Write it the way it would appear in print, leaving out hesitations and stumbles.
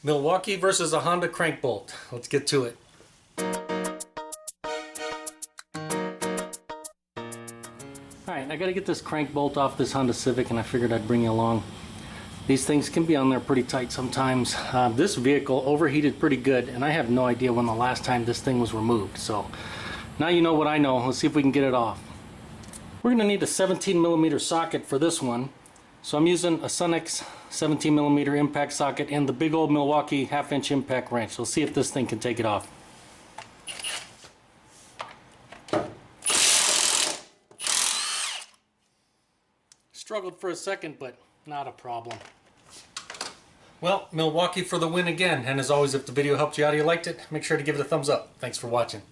Milwaukee versus a Honda crank bolt. Let's get to it. Alright, I gotta get this crank bolt off this Honda Civic, and I figured I'd bring you along. These things can be on there pretty tight sometimes. This vehicle overheated pretty good, and I have no idea when the last time this thing was removed. So now you know what I know. Let's see if we can get it off. We're gonna need a 17mm socket for this one. So I'm using a Sunex 17mm impact socket and the big old Milwaukee 1/2" impact wrench. We'll see if this thing can take it off. Struggled for a second, but not a problem. Well, Milwaukee for the win again. And as always, if the video helped you out or you liked it, make sure to give it a thumbs up. Thanks for watching.